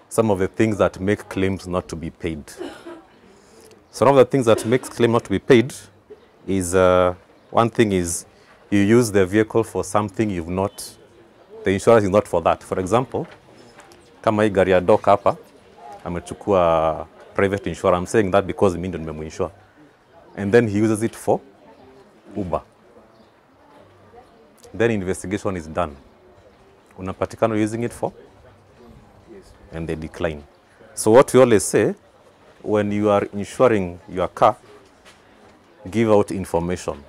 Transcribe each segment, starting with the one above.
some of the things that make claims not to be paid. Some of the things that makes claim not to be paid is, one thing is you use the vehicle for something you've not, the insurance is not for that. For example, kama hii gari ya doc hapa, amechukua private insurance. I'm saying that because mimi ndo nimemuinsure. And then he uses it for Uber. Then investigation is done. Unapatikana using it for? Yes. And they decline. So what we always say, when you are insuring your car, give out information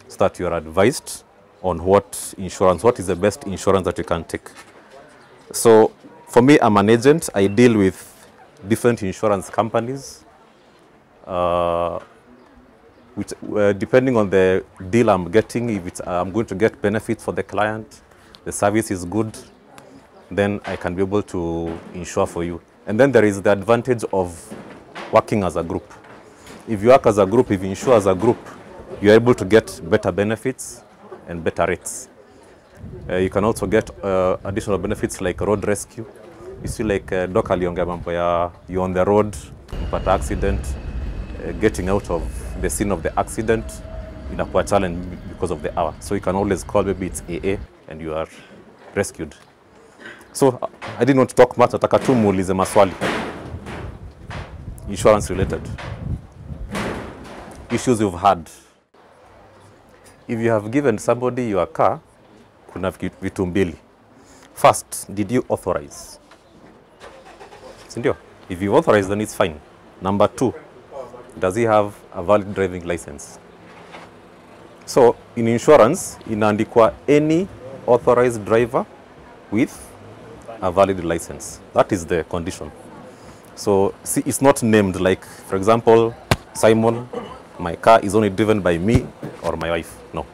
so that you are advised on what insurance, what is the best insurance that you can take. So for me, I'm an agent. I deal with different insurance companies. Which, depending on the deal I'm getting, if it's, I'm going to get benefits for the client, the service is good, then I can be able to insure for you. And then there is the advantage of working as a group. If you work as a group, if you insure as a group, you're able to get better benefits and better rates. You can also get additional benefits like road rescue. You see, like Doc aliongea mambo ya you're on the road, but accident, getting out of the scene of the accident inakuwa challenge because of the hour. So you can always call, maybe it's AA, and you are rescued. So I didn't want to talk much. Nataka tu muulize maswali. Insurance related. Issues you've had. If you have given somebody your car, kuna vitu mbili. First, did you authorize? Sindio? If you authorize, then it's fine. Number two, does he have a valid driving license? So in insurance, inaandikwa any authorized driver with a valid license. That is the condition. So see, it's not named like, for example, Simon, my car is only driven by me or my wife. No.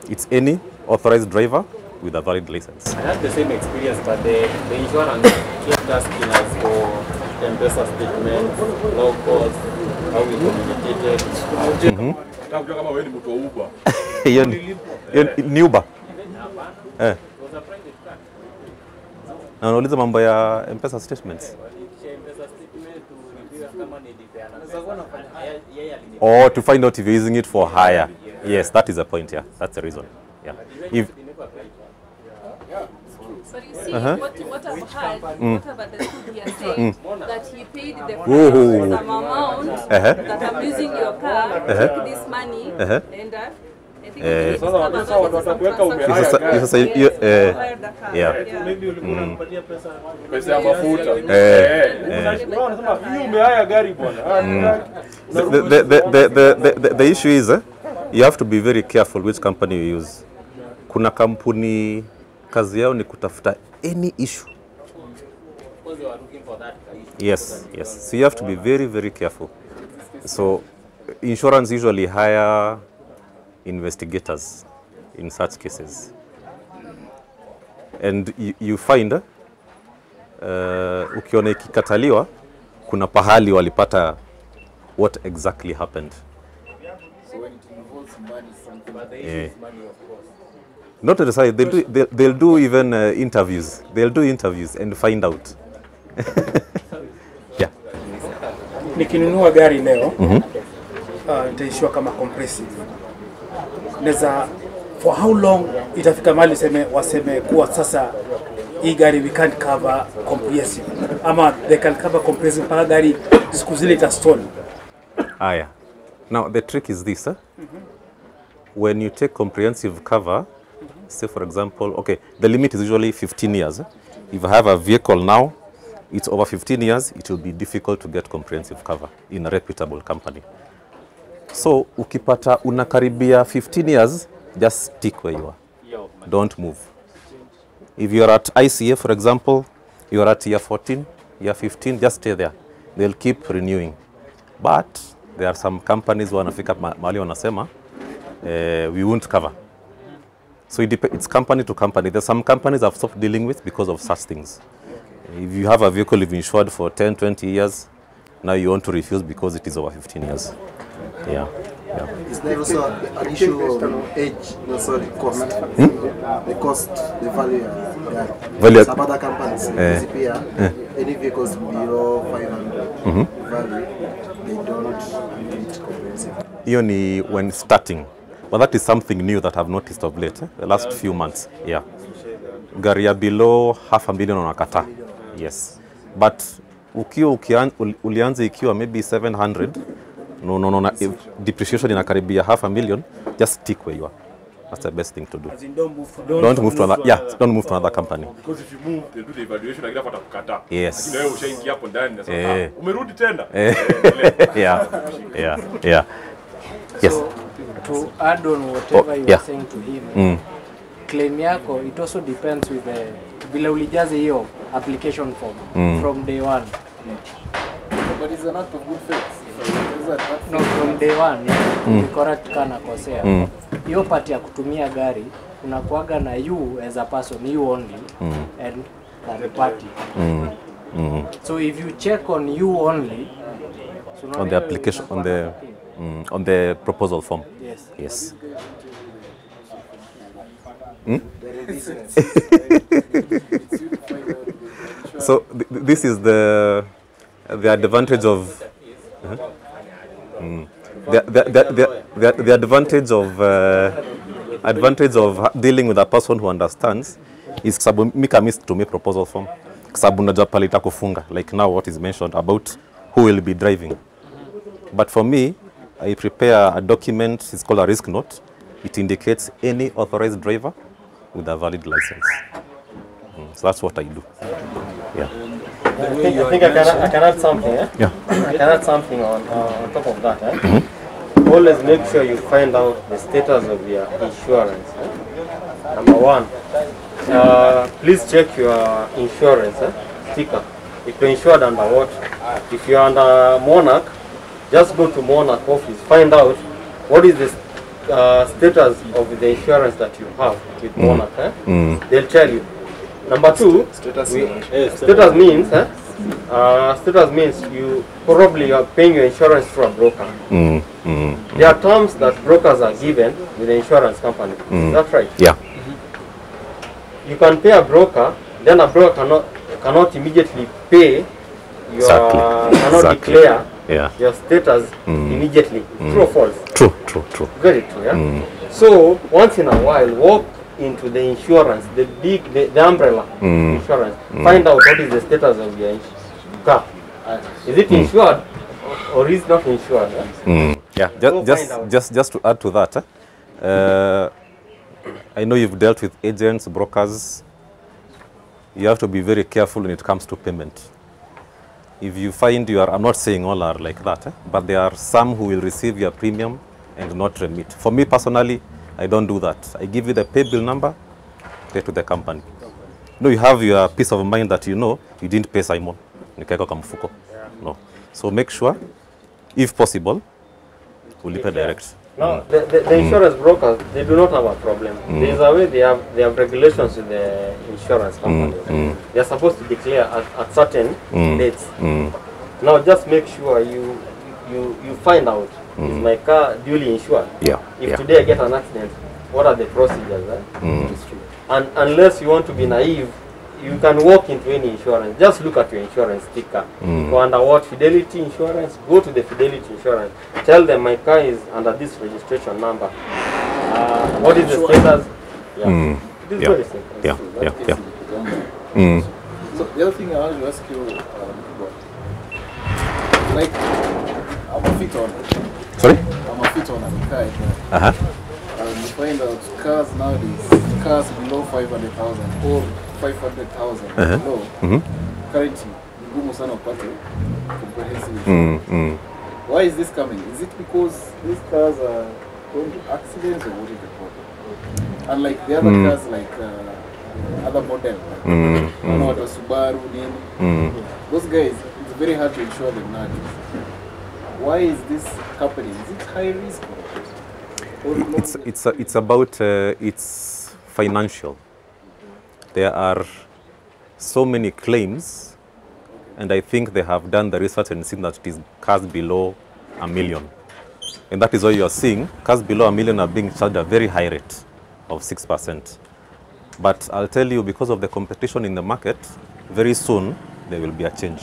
It's any authorized driver with a valid license. I had the same experience, but the insurance kept asking us for M-Pesa statements, logos, how we communicated. Ni Uber. Na nauliza mambo ya M-Pesa statements. Or to find out if you're using it for hire. Yes, that is the point, yeah. That's the reason. Yeah. If So you see, what I've heard, what about the two here saying that he paid the some amount that I'm using your car, take this money, and I think the issue is you have to be very careful which company you use. Kuna kampuni kazi yao ni kutafuta any issue. Yes, yes. So you have to be very, very careful. So insurance usually hire investigators in such cases. And you find ukiona ikikataliwa kuna pahali walipata what exactly happened. So when it involves money, something but they use money, of course. Not necessarily. They'll do even interviews. They'll do interviews and find out. Yeah. Nikinunua gari leo, nitaishiwa kama compressive. Neza, for how long itafika mahali waseme kuwa sasa hii gari we can't cover comprehensive, ama they can cover comprehensive mpaka gari siku zile itastall. Yeah. Now the trick is this. When you take comprehensive cover, say for example, okay, the limit is usually 15 years. If I have a vehicle now, it's over 15 years, it will be difficult to get comprehensive cover in a reputable company. So, ukipata unakaribia 15 years, just stick where you are. Don't move. If you're at ICA, for example, you're at year 14, year 15, just stay there. They'll keep renewing. But there are some companies wanafika mahali wanasema, we won't cover. So it's company to company. There's some companies I've stopped dealing with because of such things. If you have a vehicle you've insured for 10, 20 years, now you want to refuse because it is over 15 years. Yeah. Is there also an issue of age? No, sorry, cost. The cost, the value of Value- some other companies disappear. Any vehicles below 500 value, they don't meet comprehensive. Hiyo ni when starting. But that is something new that I've noticed of late, the last few months. Yeah. Gari ya below $500,000 unakata. Yes. But ulianza ikiwa maybe 700, no, if depreciation inakaribia $500,000, just stick where you are. That's the best thing to do. As in don't Don't move to another company. Because if you move, they do the evaluation, like that watakukata. Yes. Lakini wewe ushaingia hapo ndani na sasa umerudi tena. Yeah. Yes. So, to add on whatever you yeah. are saying to him, claim yako, it also depends with the vile ulijaze hiyo application form from day one. But it's an act of good faith. Is that No, from day one, ni correct kana kosea. Hiyo part ya kutumia gari unakuaga na you as a person, you only, and third party. So if you check on you only, so On the application, on the proposal form. yes. So this is the advantage of the advantage of dealing with a person who understands is sababu mika miss to me proposal form sababu unajua pale itakufunga like now what is mentioned about who will be driving. But for me, I prepare a document, it's called a risk note. It indicates any authorized driver with a valid license. So that's what I do. Yeah. I think I can add something. Yeah. I can add something on top of that. Always make sure you find out the status of your insurance. Number one, please check your insurance sticker. If you're insured under what? If you're under Monarch, just go to Monarch office, find out what is the status of the insurance that you have with Monarch. They'll tell you. Number two, status means status means you probably are paying your insurance through a broker. There are terms that brokers are given with the insurance company. Is that right? Yeah. You can pay a broker, then a broker cannot immediately pay your cannot declare your status immediately. True or false? True. Very true. Yeah. So once in a while, walk into the insurance, the umbrella insurance. Find out what is the status of your car. Is it insured or is not insured? Yeah. Just to add to that, I know you've dealt with agents, brokers. You have to be very careful when it comes to payment. If you find I'm not saying all are like that, but there are some who will receive your premium and not remit. For me personally, I don't do that. I give you the pay bill number, pay to the company. No, you have your peace of mind that you know you didn't pay Simon. No. So make sure, if possible, ulipe direct. No, the insurance brokers, they do not have a problem. There is a way they have regulations with the insurance companies. They are supposed to declare at certain dates. Now just make sure you find out, is my car duly insured? If today I get an accident, what are the procedures? And unless you want to be naive, you can walk into any insurance. Just look at your insurance sticker. Go under what? Fidelity Insurance. Go to the Fidelity Insurance. Tell them my car is under this registration number. What is the status? It is very simple. So the other thing I want to ask you, like, I'm a fit owner. Sorry? I'm a fit owner of a car. You find out cars nowadays, cars below 500,000 or 500,000 below, currently, ngumu sana upate comprehensive insurance. Why is this coming? Is it because these cars are prone to accidents or what is the problem? Unlike the other cars, like other models, like Subaru, those guys, it's very hard to insure them nowadays. Why is this happening? Is it high risk? It's about it's financial. There are so many claims, and I think they have done the research and seen that it is cars below $1 million. And that is why you are seeing cars below $1 million are being charged a very high rate of 6%. But I'll tell you, because of the competition in the market, very soon there will be a change.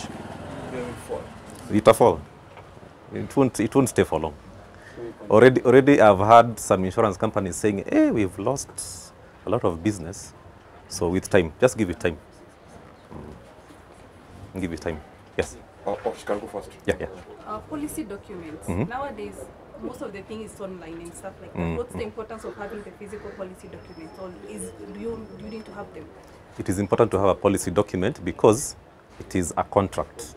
It will fall. It won't stay for long. Already I've had some insurance companies saying, hey, we've lost a lot of business. So with time, just give it time. Give it time. Yes. She can go first. Yeah. Policy documents. Nowadays, most of the thing is online and stuff like that. What's the importance of having the physical policy documents? Or do you need to have them? It is important to have a policy document because it is a contract.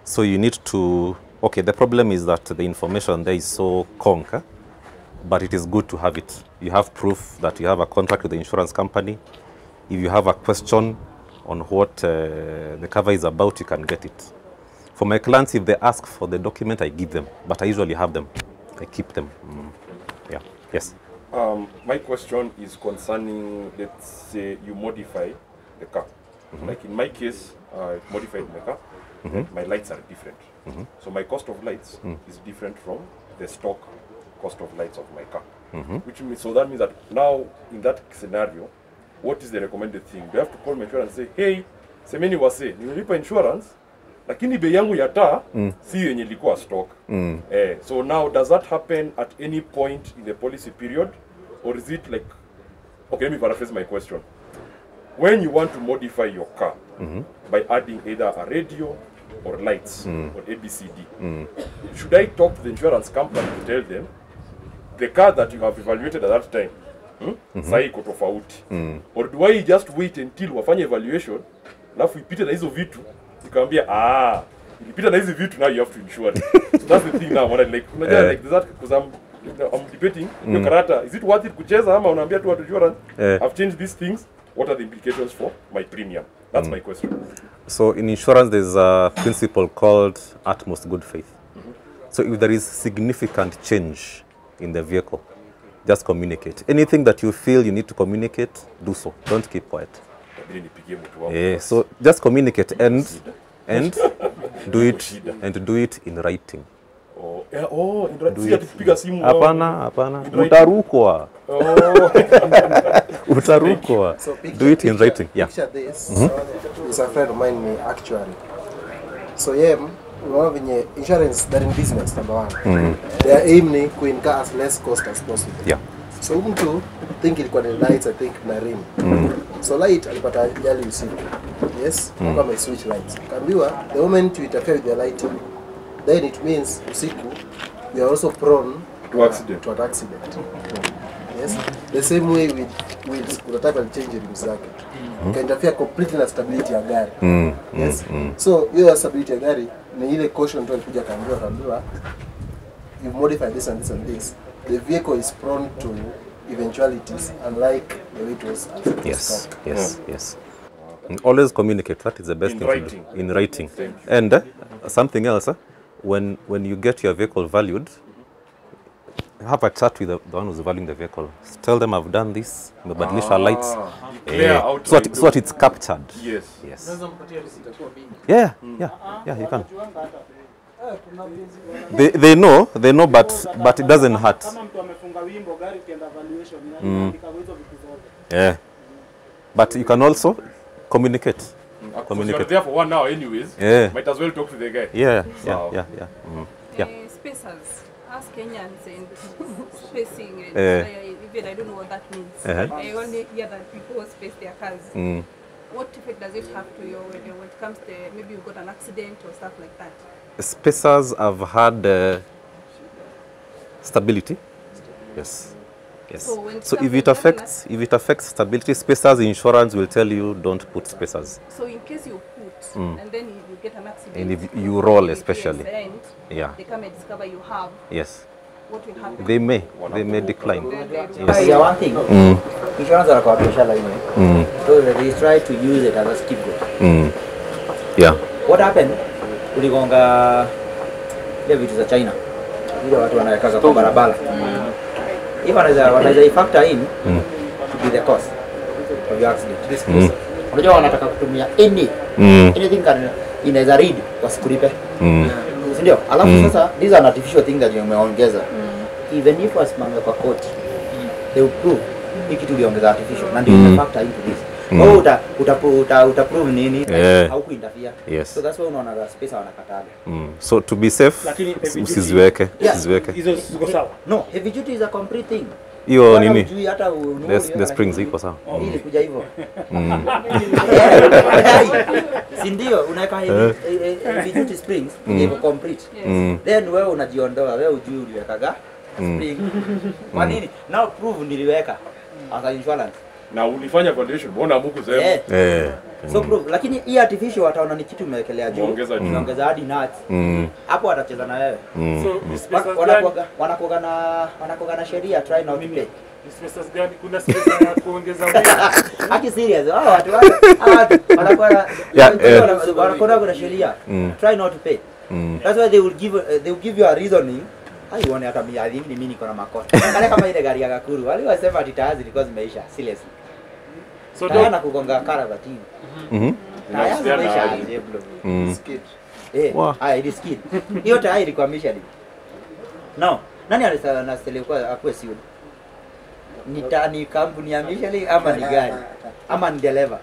So you need to, okay, the problem is that the information there is so conk, but it is good to have it. You have proof that you have a contract with the insurance company. If you have a question on what the cover is about, you can get it. For my clients, if they ask for the document, I give them, but I usually have them. I keep them. Yeah. Yes. My question is concerning, let's say you modify the car. Like in my case, I modified my car. My lights are different. So my cost of lights is different from the stock cost of lights of my car. Which means, so that means that now in that scenario, what is the recommended thing? Do I have to call my insurance and say, hey, semeni wase, nilipa insurance, lakini bei yangu ya taa si yenye ilikuwa stock. So now does that happen at any point in the policy period, or is it like, okay, let me paraphrase my question. When you want to modify your car by adding either a radio or lights or ABCD, should I talk to the insurance company to tell them the car that you have evaluated at that time sai iko tofauti, or do I just wait until wafanye evaluation alafu ipite na hizo vitu nikamwambia ilipita na hizi vitu, now you have to insure it. So that's the thing now, when I like that, because I'm debating your karata, is it worth it kucheza ama unaambia tu watu insurance I've changed these things, what are the implications for my premium? That's my question. So in insurance, there's a principle called utmost good faith. So if there is significant change in the vehicle, just communicate. Anything that you feel you need to communicate, do so. Don't keep quiet. So just communicate and do it in writing. Hapana. Utarukwa. Utarukwa. So do it in writing. Yeah. Picture this. Is a friend of mine me actually. So unaona venye insurance, they're in business, number one. They are aiming to incur as less cost as possible. Yeah. So mtu think ilikuwa ni lights, I think na rim. So light alipata ajali usiku. Yes, kama switch lights. Kaambiwa the moment you interfere with the lighting, then it means usiku you are also prone to an accident. Yes, the same way with wheels, unataka change rims zake. Can interfere completely na stability ya gari. Yes. So hiyo stability ya gari ni ile caution tu alikuja kaambiwa you modify this and this and this, the vehicle is prone to eventualities unlike the way it was Yes. And always communicate. That is the best thing to do. In writing. And something else, when you get your vehicle valued, have a chat with the one who's valuing the vehicle. Tell them I've done this, mebadilisha lights. So that it's captured. Yes. Yeah, you can. They know, but it doesn't hurt. Yeah. But you can also communicate. You're there for 1 hour anyways. Yeah. Might as well talk to the guy. Yeah. Spacers. Ask Kenyans and spacing and even I don't know what that means. I only hear that people space their cars. What effect does it have to you when it comes to maybe you've got an accident or stuff like that? Spacers have had stability. Yes. So if it affects stability, spacers insurance will tell you don't put spacers. So in case you put and then you get an accident, and if you roll especially, they come and discover you have. Yes. What will happen? They may decline. Yeah, one thing. Insurance are commercial anyway. So they try to use it as a scapegoat. Yeah. What happened? Uligonga ile vitu za China. Ile watu wanaweka kwa barabara. If wanaweza factor in to be the cause of your accident. Unajua wanataka kutumia anything inaweza read wasikulipe. Sindio? Alafu sasa these are artificial things that umeongeza. Even if wasimame kwa court, they will prove hiki tuliongeza artificial na ndio ina factor into this. Utaprove nini? Hauku interfere. Yes. So that's why unaona the space wanakataga. So to be safe, usiziweke. Hizo ziko sawa. No, heavy duty is a complete thing. Hiyo nini? Hata The springs iko sawa. Ili kuja hivyo. Si ndio unaweka heavy duty springs iko complete. Then wewe unajiondoa, wewe ujui uliwekaga spring. Kwa nini? Now prove niliweka as insurance. Na ulifanya foundation, mbona huku sema? So prove, lakini hii artificial wataona ni kitu umewekelea juu. Unaongeza hadi nuts. Hapo watacheza na wewe. So wanakoga na sheria try not to pay. Spaces gani kuna space ya kuongeza mwili? Aki serious. Watu wanakuwa kuna sheria. Try not to pay. That's why they will give you a reasoning. Hai uone hata mimi niko na makosa. Angalia kama ile gari ya Gakuru. Wale wasema ati tayari zilikuwa zimeisha. Seriously. So tayari kugonga karavati. Tayari zimeisha bro. Skid. It is skid. Hiyo tayari ilikuwa mission. No. Nani anastahili akue sio? Ni kampuni ya Michelin ama ni gari ama ni dereva.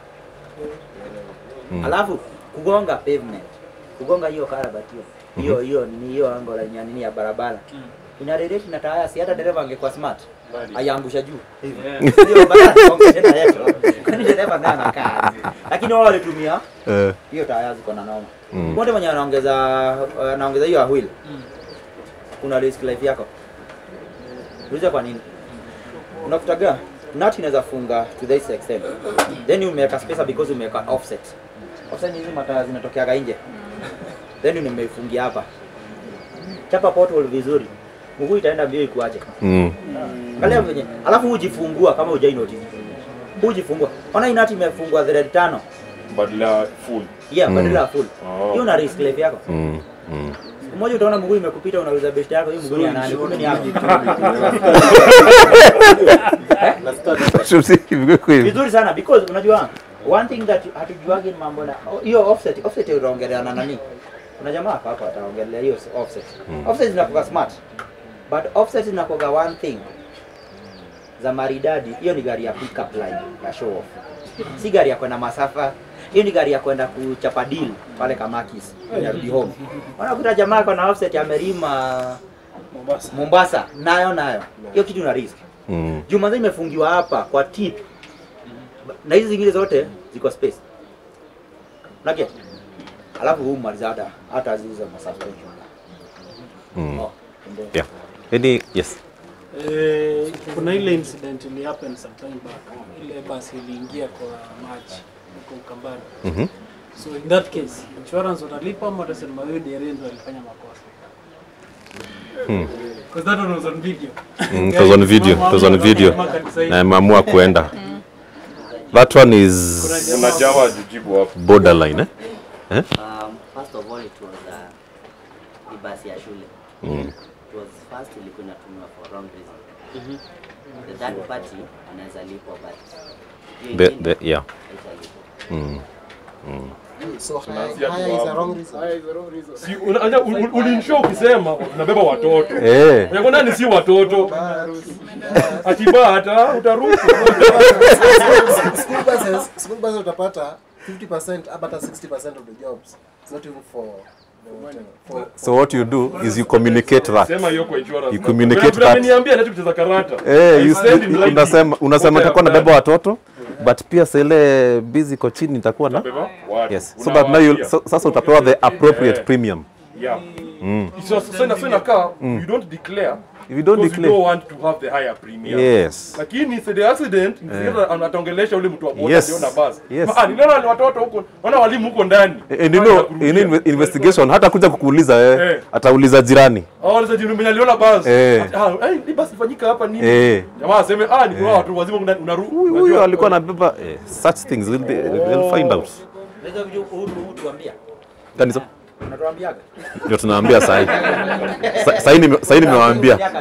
Alafu kugonga pavement. Kugonga hiyo karabati hiyo ni hiyo ango la nini ya barabara. Ina relate na taya, si hata dereva angekuwa smart. Ayangusha juu. Ndio bana ongea yetu. Kwani dereva naye anakaa. Lakini wao walitumia hiyo taya ziko na noma. Wote wenye anaongeza hiyo wheel. Kuna risk life yako. Unajua kwa nini? Unakutaga nut inaweza funga to this extent. Then you make a spacer because you make an offset. Offset ni mataa zinatokea nje. Then nimeifungia hapa. Chapa pothole vizuri. Mguu itaenda mbio ikuache. Angalia venye. Alafu ujifungua kama hujai notice. Ujifungua. Ona inati imefungwa thread 5. Badala full. Yeah, badala full. Hiyo na risk life yako. Mmoja utaona mguu imekupita unauliza best yako hiyo mguu ni nani? Kumbe ni hapo. Vizuri sana because unajua one thing that hatujuagi ni mambo na hiyo offset utaongelea na nani? Kuna jamaa hapa ataongelea hiyo offset. Offset zinakuwa smart. But offset zinakuwa one thing. Za maridadi, hiyo ni gari ya pickup line ya show off. Si gari ya kwenda masafa. Hiyo ni gari ya kwenda kuchapa deal pale Kamakis. Yarudi home. Wanakuta jamaa kwa na offset amelima Mombasa. Nayo. Hiyo kitu na risk. Jumanzi imefungiwa hapa kwa tip. Na hizi zingine zote ziko space. Nake. Alafu huu marizada hata ziuza suspension. Yeah. Yes. Kuna ile incident ili happen sometime back. Ile basi iliingia kwa maji huko Ukambani. So in that case, insurance utalipa ama utasema wewe dereva ndio alifanya makosa? Because that one was on video. It was on video. Na mamua kuenda. That one is unajawa jijibu hapo. Borderline, First of all it was the basi ya shule. It was first ilikuwa inatumwa for wrong reason. The third party anaweza lipo but yeah. So haya is a wrong reason. Si ulinshow ukisema unabeba watoto. Unajua nani si watoto? Atiba hata utaruka. School buses utapata 50% up to 60% of the jobs. It's not even for so what you do is you communicate that. Sema hiyo kwa insurance. You communicate that. Niambia nacho kucheza karata. Unasema nitakuwa na beba watoto but pia sele busy ko chini nitakuwa na. Yes. So that now sasa utapewa the appropriate premium. Yeah. So inakaa you don't declare. If you don't declare, you don't want to have the higher premium. Yes. Lakini if the accident, anatongelesha ule mtu wa boda ndio na bus. Yes. Niliona ni watoto huko, wana walimu huko ndani. And you know, in investigation hata kuja kukuuliza atauliza jirani. Uliza jirani mwenye aliona bus. Ni bus ifanyika hapa nini? Jamaa aseme ni kwa watu wazima unaruhusu. Huyo alikuwa anabeba such things they'll find out. Ndio vitu tuambia. Kanisa Unatuambiaga? Ndio tunaambia sasa. Sasa nimewaambia. Hapa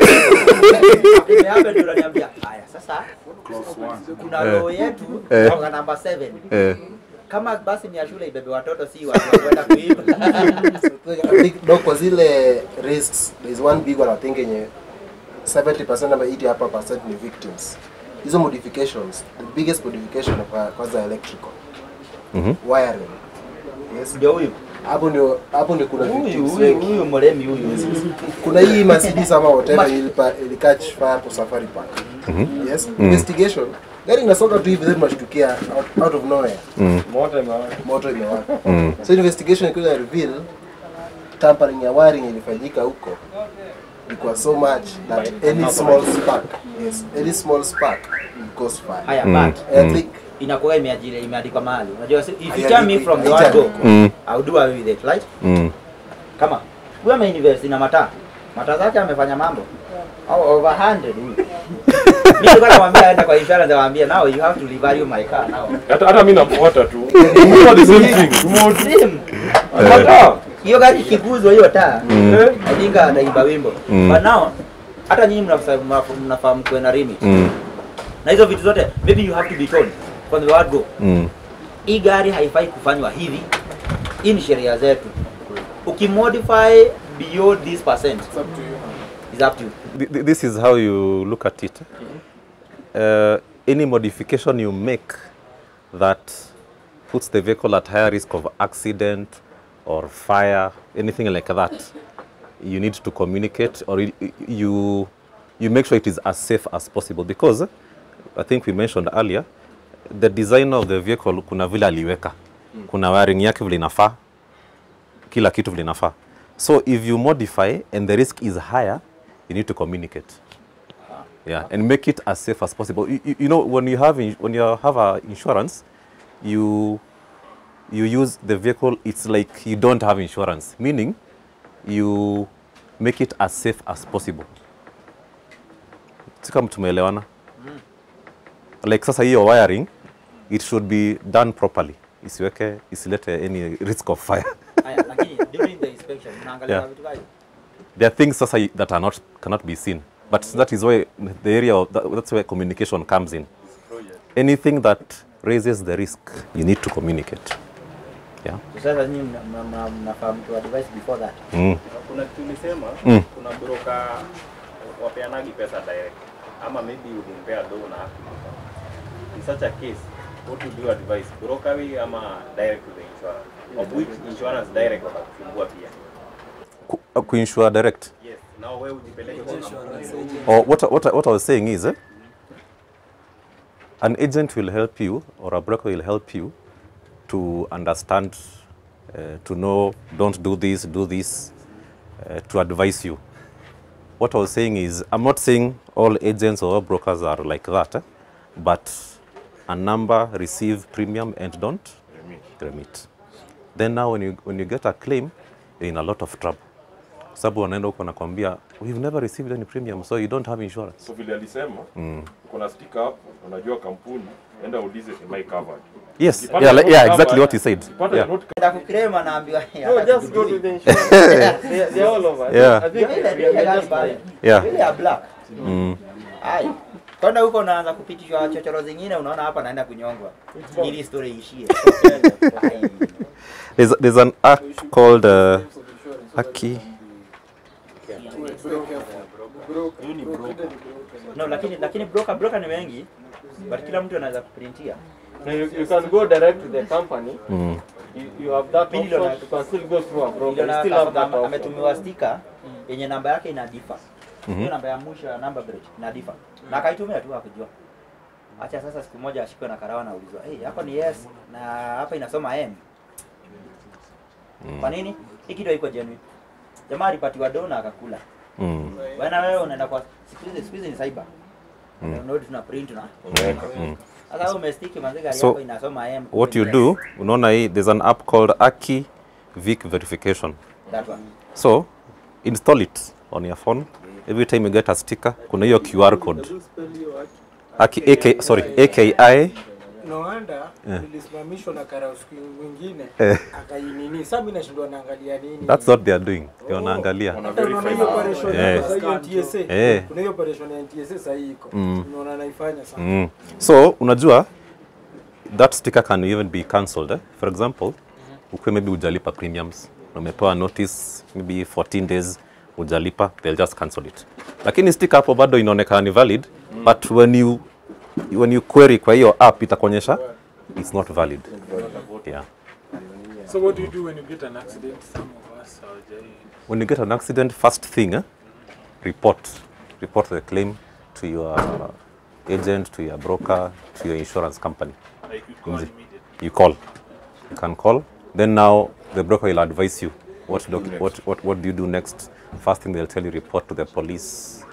ndio tunaniambia. Haya sasa. Kuna row yetu kwa namba 7. kama basi ni ya shule ibebe watoto si watu wa kwenda kuiba. So I think dog kwa zile risks, there is one big one I think yenye 70% ama 80% ni victims. Hizo modifications, the biggest modification kwanza electrical. Wiring. Yes. Ndio huyu. Hapo ni kuna victims wengi. Huyu mremi huyu. Kuna hii Mercedes ama whatever ili catch fire kwa Safari Park. Yes. Investigation. Gari inasonga tu hivi then mashtukia out of nowhere. Moto imewaka. So investigation ilikuwa reveal tampering ya wiring ilifanyika huko. Because so much that any small spark, any small spark will cause fire. Haya but I think inakuwa imeandikwa mahali. Unajua if you tell me from the word go, I will do away with it, right? Kama huyu ameinvest na mataa zake amefanya mambo au over 100 huyu. Mimi kwa namwambia aenda kwa insurance namwambia now you have to revalue my car now. Hata mimi nafuata tu. The same thing. Hiyo gari kiguzwa hiyo taa. I think anaiba wimbo. But now hata nyinyi mnafahamu kwa limit. Na hizo vitu zote maybe you have to be told from the word go. Hii gari haifai kufanywa hivi. Hii ni sheria zetu. Ukimodify beyond this percent, it's up to you. It's up to you. This is how you look at it. Any modification you make that puts the vehicle at higher risk of accident or fire, anything like that, you need to communicate, or you make sure it is as safe as possible, because I think we mentioned earlier the designer of the vehicle kuna vile aliweka, kuna wiring yake vile inafaa, kila kitu vile inafaa. So if you modify and the risk is higher, you need to communicate, and make it as safe as possible. You know, when you have a insurance, you use the vehicle, it's like you don't have insurance, meaning you make it as safe as possible. Kama tumeelewana? Like sasa hiyo wiring, it should be done properly. Isilete any risk of fire. Lakini during the inspection unaangalia vitu gani? There are things sasa that cannot be seen, but that is why the area of that's where communication comes in. Anything that raises the risk, you need to communicate. Sasa nyinyi mnafahamu to advise before that. Kuna tulisema kuna broker wapeanagi pesa direct, ama maybe ulimpea loan na in such a case, what would you advise, broker way ama direct to the insurance? Of which insurance direct watakufungua pia? Ku-insure direct? Yes. Now where would you pay insurance? Or what I was saying is, an agent will help you, or a broker will help you to understand, to know, don't do this, do this, to advise you. What I was saying is, I'm not saying all agents or all brokers are like that, but a number receive premium and don't remit. Then now when you get a claim, you're in a lot of trouble. Sababu wanaenda huko nakwambia, we've never received any premium, so you don't have insurance. So vile alisema, kuna sticker hapo, unajua kampuni, enda ulize am I covered? Yes, yeah, exactly what he said. Ndio kukrema naambiwa. No, just go to the insurance. They're all over. Yeah. I think Really a black. Ai. Kwenda huko unaanza kupitishwa chochoro zingine, unaona hapa naenda kunyongwa. Ili story ishie. There's an act called Aki. No, lakini broker ni wengi, but kila mtu anaweza kuprintia. you can go direct to the company. You have that option. You can still go through a broker. You still have that option. Ametumiwa sticker yenye namba yake ina differ. Hiyo namba ya mwisho ya number bridge ina differ. Na akaitumia tu hakujua. Acha sasa siku moja ashikwe na karawa na ulizwa, hapo ni yes na hapa inasoma M. Kwa nini? Hiki ndio iko genuine. Jamaa alipatiwa dona akakula. Bwana wewe unaenda kwa siku hizi ni cyber. Ndio tuna print na. Sasa umestiki mazega yako inasoma M. What you do, unaona hii, there's an app called Aki Vic Verification. That one. So, install it on your phone. Every time you get a sticker, kuna hiyo QR code. Aki AKI. No wonder nilisimamishwa na karau siku nyingine akainini. Sasa mimi nashindwa naangalia nini. That's what they are doing. They wanaangalia. Kuna operation ya TSA. Kuna hiyo operation ya TSA sasa iko. Unaona naifanya sana. So, unajua that sticker can even be cancelled. For example, maybe hujalipa premiums, umepewa notice maybe 14 days hujalipa, they'll just cancel it. Lakini sticker hapo bado inaonekana ni valid, but when you query kwa hiyo app itakuonyesha it's not valid. Yeah. So what do you do when you get an accident? Some of us are when you get an accident, first thing, report the claim to your agent, to your broker, to your insurance company. like you call immediately. You call. You can call. Then now the broker will advise you what do you do next. First thing they'll tell you, report to the police.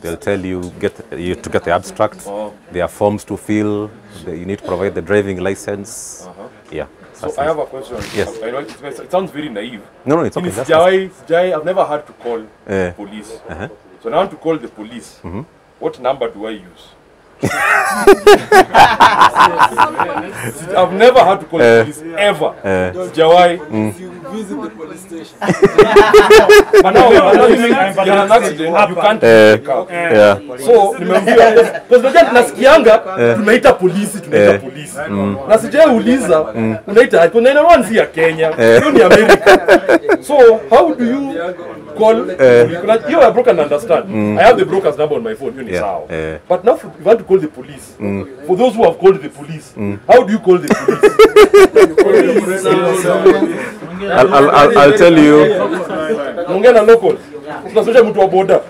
They'll tell you to get the abstract. There are forms to fill. You need to provide the driving license. Yeah. So I have a question. Yes. I know it sounds very naive. No, it's okay. I've never had to call police. So now I want to call the police. What number do I use? I've never had to call the police ever. You visit the police station. But now you're an accident, you can't pick the car. So nimeambia because nasikianga tunaita polisi na sijauliza unaita kuna one si ya Kenya, hiyo ni America. So how do you call you are broken, understand? I have the broker's number on my phone, you know. But now if you want to call the police, for those who have called the police, how do you call the police? I'll tell you. Mungena local. Tunasema mtu wa boda.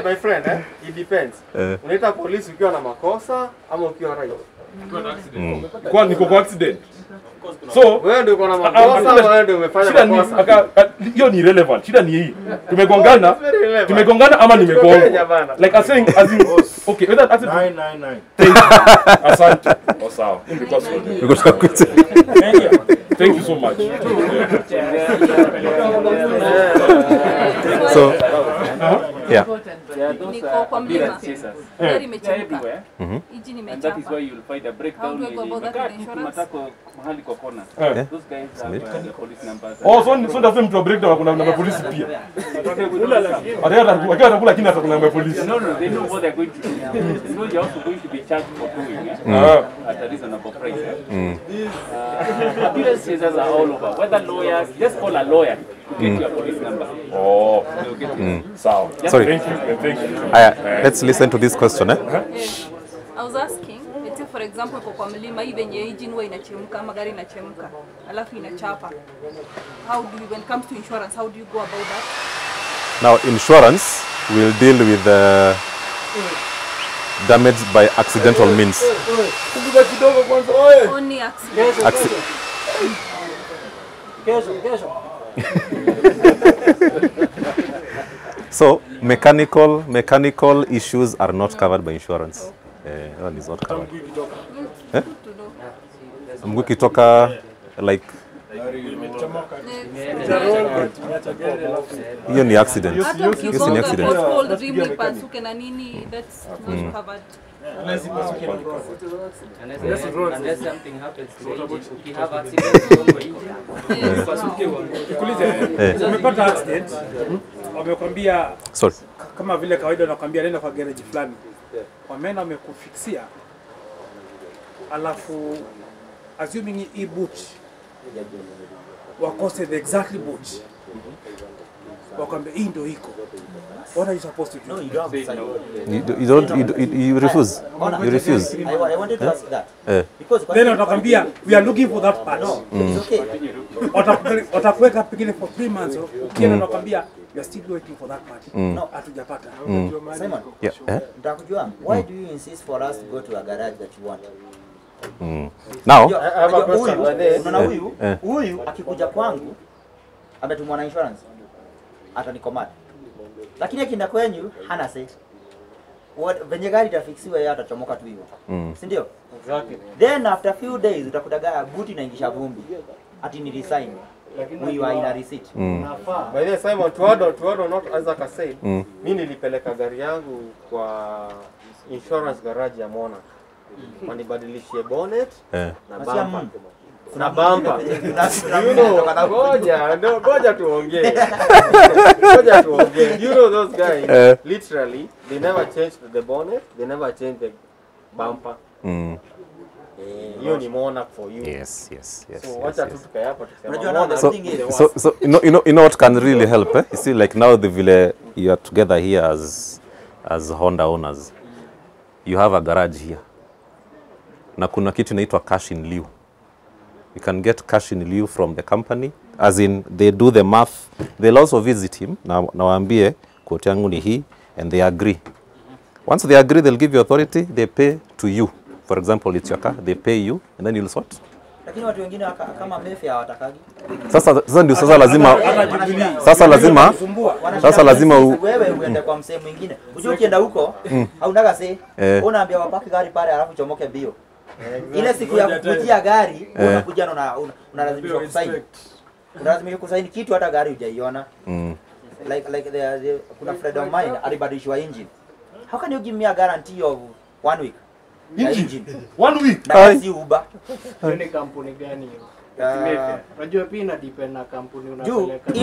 My friend, it depends. Unaita polisi ukiwa na makosa ama ukiwa right? Kwa niko kwa accident. So wewe ndio uko na makosa ama wewe ndio umefanya makosa? Hiyo ni relevant. Shida ni hii. Tumegongana ama nimegonga. Like I'm saying as in okay, whether accident 999. Asante. Oh sawa. Thank you so much. So yeah. Niko kwa mlima. Gari imechemka. Engine And that is imechapa. why you'll find a breakdown. How do I go about that with insurance? Mahali kwa kona. Those guys have the police numbers. Oh, so ndio mtu breakdown kuna namba polisi pia. Atakula kina atakula namba polisi. No, they know what they're going to do. They know you're also going to be charged for doing it at a reasonable price. Appearance chasers are all over. Whether lawyers, just call a lawyer to get your police number. Oh, they'll get it. Sorry. Thank you. Let's listen to this question. I was asking, let's say for example kwa mlima hii venye engine huwa inachemka ama gari inachemka alafu inachapa. How do you, when it comes to insurance, how do you go about that? Now insurance will deal with damage by accidental means. Only accident. So mechanical issues are not covered by insurance. One is not covered. Mguu kitoka like hiyo ni accident. Hiyo ni accident. That's not covered. Unless something happens to the engine, you have accident. Umepata accident, wamekwambia sorry, kama vile kawaida wanakwambia nenda kwa garage fulani, wameenda wamekufixia, alafu assuming hii boot wakose the exact boot, wakwambia hii ndio iko. What are you supposed to do? No, you don't say no. You refuse. You refuse. I wanted to ask that. Because then watakwambia we are looking for that part. No, it's okay. Watakuweka pengine for 3 months. Ukienda nakwambia you are still waiting for that part. No, hatujapata. Simon. Yeah. Ndakujua, why do you insist for us to go to a garage that you want? Now, I have a question. Unaona huyu akikuja kwangu ametumwa na insurance atanikomata. Lakini akienda kwenyu hana say. Venye gari itafixiwa yeye atachomoka tu hivyo. Si ndio? Exactly. Then after few days utakudaga buti inaingisha vumbi. Ati ni resign. We are in a receipt. By the way, Simon, to add not as I said, mimi nilipeleka gari yangu kwa insurance garage ya Mona. Wanibadilishie bonnet na bumper. kuna bumper. You know, ngoja tuongee. You know those guys, literally, they never changed the bonnet, they never changed the bumper. Hiyo ni monarch for you. Yes. So wacha tu tukae hapa tukisema. So you know what can really help, eh? You see, like now the vile you are together here as Honda owners, you have a garage here. Na kuna kitu inaitwa cash in lieu. You can get cash in lieu from the company, as in they do the math. They'll also visit him. Na waambie quote yangu ni hii, and they agree. Once they agree, they'll give you authority. They pay to you. For example, it's your car. They pay you, and then you'll sort. Lakini watu wengine kama Mafia hawatakagi. Sasa ndio lazima wewe uende kwa msemo mwingine. Unajua ukienda huko haunaga unaambia wapaki gari pale alafu chomoke bio. Ile siku ya kukujia gari unakuja na unalazimishwa kusaini. Unalazimishwa kusaini kitu hata gari hujaiona. Like kuna friend of mine alibadilishwa engine. How can you give me a guarantee of 1 week? Engine. 1 week. Na si Uber. Ni kampuni gani hiyo? Unajua pia ina depend na kampuni unapeleka.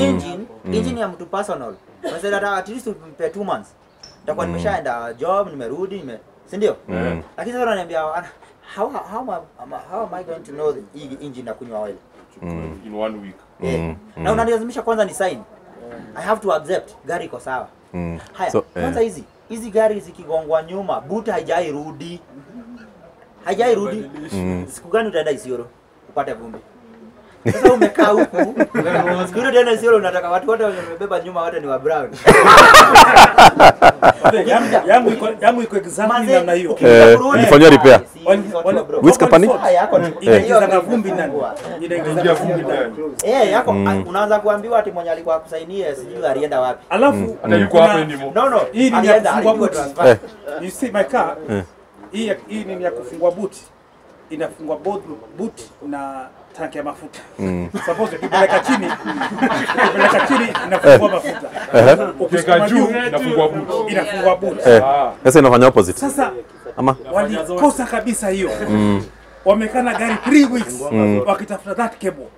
Engine ya mtu personal. Unasema at least umpe 2 months. Nitakuwa nimeshaenda job, nimerudi, si ndio? Lakini sasa unaniambia how am I going to know the engine na kunywa oil in 1 week? Na unanilazimisha kwanza ni sign. I have to accept gari iko sawa. Haya, kwanza hizi gari zikigongwa nyuma, boot hajairudi. Siku gani utaenda Isiolo upate vumbi? Sasa umekaa huku, siku ile tena Isiolo unataka watu wote wamebeba nyuma wote ni wa brown. Yangu iko exactly namna hiyo. Nifanyia repair. Which company? Inaingiza vumbi ndani. Inaingiza vumbi ndani. Yako unaanza kuambiwa ati mwenye alikuwa akusainie sijui alienda wapi. Alafu yuko hapa ndimo. No. Hii ni ya kufungua boot. You see my car? Hii ni ya kufungua boot. Inafungwa boot na tanki ya mafuta. Suppose ukipeleka chini inafungua mafuta. Ukifika juu inafungua boot. Sasa inafanya opposite. Sasa walikosa kabisa hiyo. Wamekana gari 3 weeks wakitafuta that cable.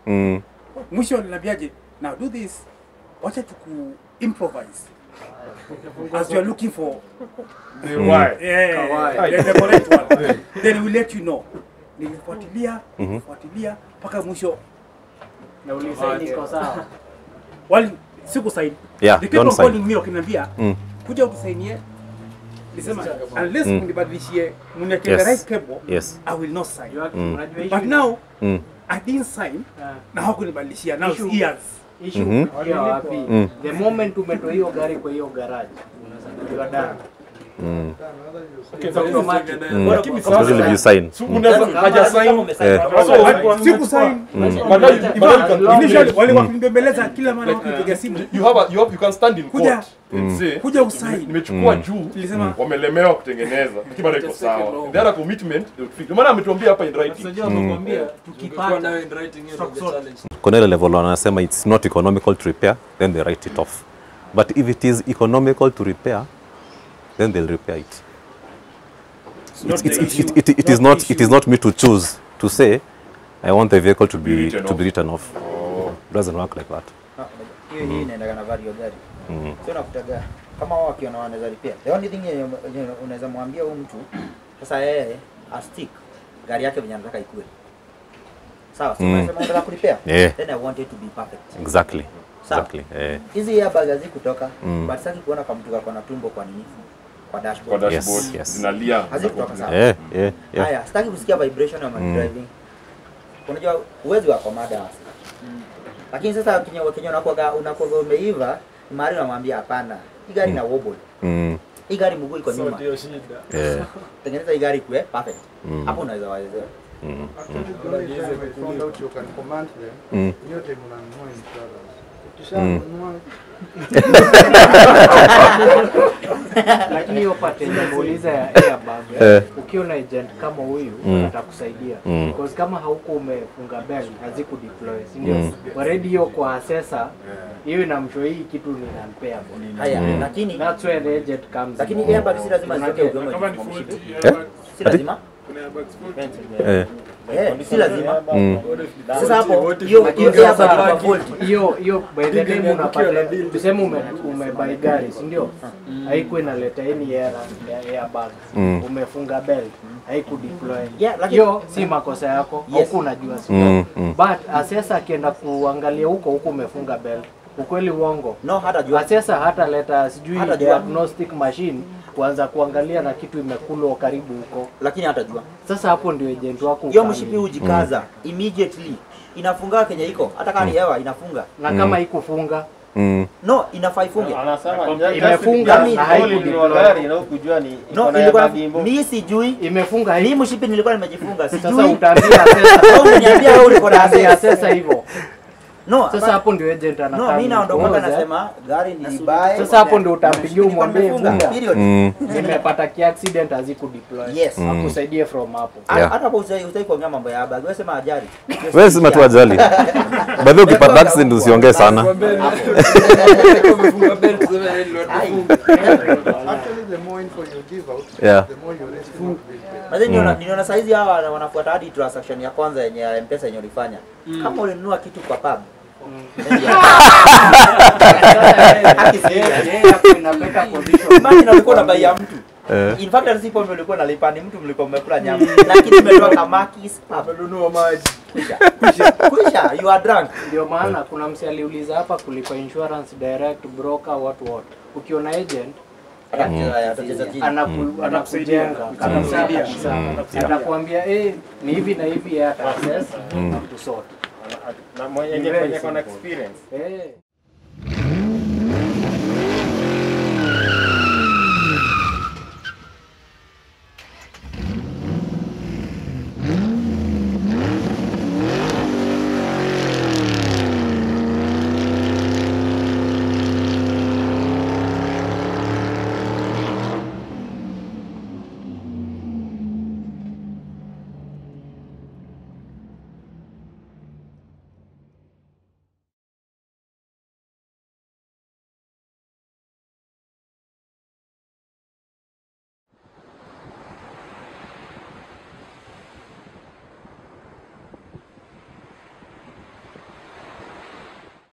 Mwisho niliambiaje, now do this, wacha tuku improvise as you are looking for the why. The correct one. Then we let you know. Nilifuatilia mpaka mwisho na ulisaini kwa sawa. Wali siku saini. Yeah, the people calling me wakiniambia kuja utusainie. Nisema unless mnibadilishie mniwekee the right cable, I will not sign. But now I didn't sign na hawakunibadilishia. Now it's years. Issue wapi? The moment umetoa hiyo gari kwa hiyo garage unasajiliwa dara. Usually you sign. Siku sign. Initially wale wakinibembeleza kila mara wakipiga simu. You can stand in court and say kuja usign. Nimechukua juu wamelemewa kutengeneza. Kiba iko sawa. There are commitment. Maana ametuambia hapa in writing. Sasa amekwambia tukipata nayo in writing hiyo ndio challenge. Kuna ile level wanasema it's not economical to repair, then they write it off. But if it is economical to repair, then they'll repair it. It is not me to choose to say I want the vehicle to be written off. It doesn't work like that. Hiyo inaenda na value gari. Sio nakutaga kama wao wakiona wanaweza repair. The only thing unaweza mwambia huyu mtu sasa yeye a stick gari yake venye anataka ikue. Sawa, sio unataka kurepair. Then I want it to be perfect. Exactly. Hizi airbag hazikutoka, but sasa kuona kama mtu kako na tumbo kwa nini? Kwa dashboard. Yes. Zinalia. Hazikutoka sawa. Haya, sitaki kusikia vibration ya driving. Unajua uwezo wako mada. Lakini sasa kinyo unakuwa umeiva, mari unamwambia hapana. Hii gari ina wobble. Hii gari mguu iko nyuma. Ndio shida. Tengeneza hii gari kuwe perfect. Hapo unaweza waelezea. Lakini hiyo pattern ya muuliza ya airbag ukiwa na agent kama huyu atakusaidia because kama hauko umefunga bag haziku deploy si ndio already hiyo kwa assessor hiyo inamshow hii kitu ni unpayable. Lakini that's where the agent comes. Lakini airbag si lazima zitoke udongo. Si lazima Si lazima. Sasa hapo hiyo by the time unapata tuseme umebuy gari, si ndio? Haiko inaleta any airbag. Umefunga belt, haiku deploy. Hiyo si makosa yako, huko unajua si. But sasa akienda kuangalia huko umefunga belt. Ukweli uongo. No, hata jua. Sasa hata leta sijui diagnostic machine kuanza kuangalia na kitu imekulwa karibu huko. Lakini hata jua. Sasa hapo ndio agent wako. Hiyo mshipi ujikaza immediately. Inafunga Kenya iko. Hata kama ni hewa inafunga. Na kama ikufunga no, inafaa ifunge. Anasema imefunga na haikudiploy gari na ukujua ni no, ilikuwa mimi sijui imefunga. Mimi mshipi nilikuwa nimejifunga. Sijui. Sasa utaambia sasa. Au unaniambia wewe ulikuwa na sasa hivyo. No, sasa hapo ndio agent anakaa. No, mimi naondoka nasema gari ni baya. Sasa hapo ndio utampigia umwambie period. Nimepata ki accident aziku deploy. Yes. Akusaidie from hapo. Hata hapo usai kuongea mambo ya bag. Wewe sema ajali. Wewe sema tu ajali. Baadhi ukipata accident usiongee sana. Actually the more info you give out, the more you risk. Mazeni niona saizi hawa wanafuata hadi transaction ya kwanza yenye M-Pesa yenye ulifanya. Kama ulinunua kitu kwa pub. Imagine ulikuwa na bai ya mtu. In fact recipe ulikuwa unalipa ni mtu mlikuwa mmekula nyama. Lakini umetoa kamakis Amenunua maji. Kusha, you are drunk. Ndio maana kuna msi aliuliza hapa kulipa insurance direct broker what. Ukiona agent anakujenga, anakusaidia. Anakuambia ni hivi na hivi hata access to sort. Na mwenye kwenye experience.